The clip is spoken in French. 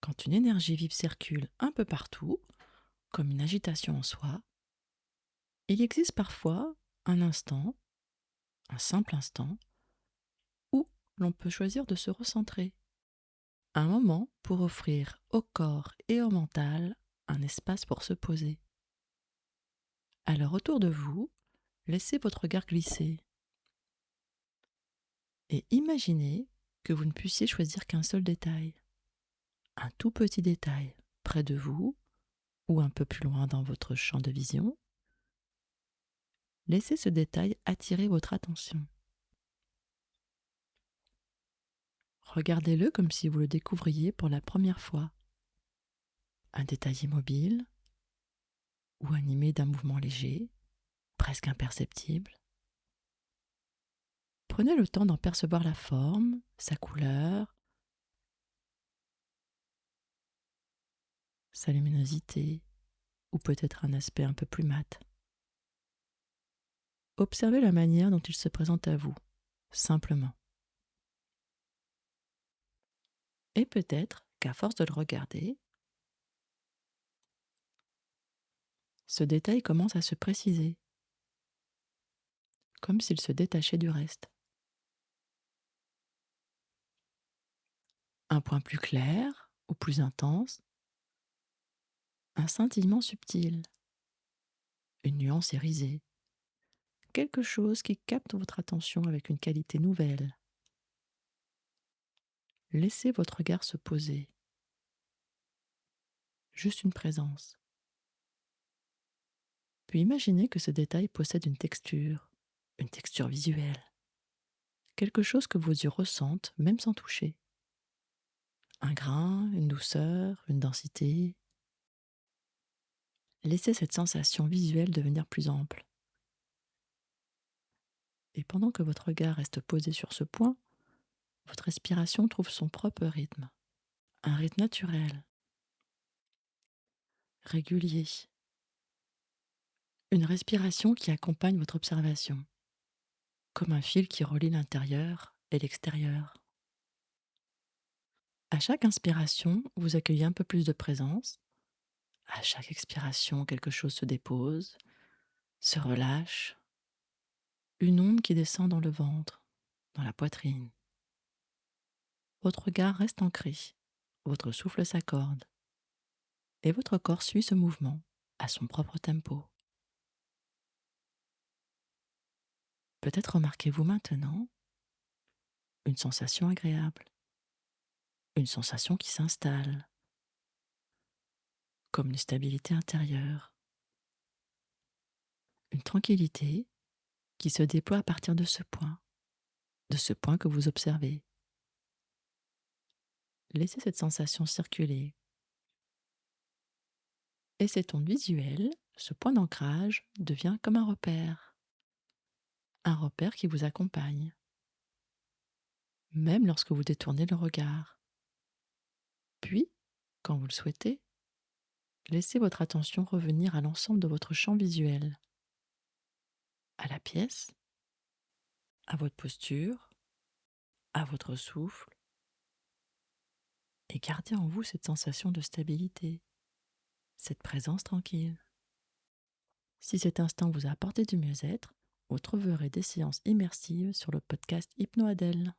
Quand une énergie vive circule un peu partout, comme une agitation en soi, il existe parfois un instant, un simple instant, où l'on peut choisir de se recentrer. Un moment pour offrir au corps et au mental un espace pour se poser. Alors autour de vous, laissez votre regard glisser et imaginez que vous ne puissiez choisir qu'un seul détail, un tout petit détail près de vous ou un peu plus loin dans votre champ de vision. Laissez ce détail attirer votre attention. Regardez-le comme si vous le découvriez pour la première fois. Un détail immobile ou animé d'un mouvement léger, presque imperceptible. Prenez le temps d'en percevoir la forme, sa couleur, sa luminosité ou peut-être un aspect un peu plus mat. Observez la manière dont il se présente à vous, simplement. Et peut-être qu'à force de le regarder, ce détail commence à se préciser, comme s'il se détachait du reste. Un point plus clair ou plus intense, un scintillement subtil, une nuance irisée, quelque chose qui capte votre attention avec une qualité nouvelle. Laissez votre regard se poser, juste une présence. Puis imaginez que ce détail possède une texture visuelle, quelque chose que vos yeux ressentent même sans toucher. Un grain, une douceur, une densité. Laissez cette sensation visuelle devenir plus ample. Et pendant que votre regard reste posé sur ce point, votre respiration trouve son propre rythme. Un rythme naturel, régulier. Une respiration qui accompagne votre observation, comme un fil qui relie l'intérieur et l'extérieur. À chaque inspiration, vous accueillez un peu plus de présence. À chaque expiration, quelque chose se dépose, se relâche. Une onde qui descend dans le ventre, dans la poitrine. Votre regard reste ancré, votre souffle s'accorde, et votre corps suit ce mouvement à son propre tempo. Peut-être remarquez-vous maintenant une sensation agréable, une sensation qui s'installe, comme une stabilité intérieure, une tranquillité qui se déploie à partir de ce point que vous observez. Laissez cette sensation circuler. Et cette onde visuelle, ce point d'ancrage, devient comme un repère qui vous accompagne, même lorsque vous détournez le regard. Puis, quand vous le souhaitez, laissez votre attention revenir à l'ensemble de votre champ visuel, à la pièce, à votre posture, à votre souffle, et gardez en vous cette sensation de stabilité, cette présence tranquille. Si cet instant vous a apporté du mieux-être, vous trouverez des séances immersives sur le podcast Hypno Adèle.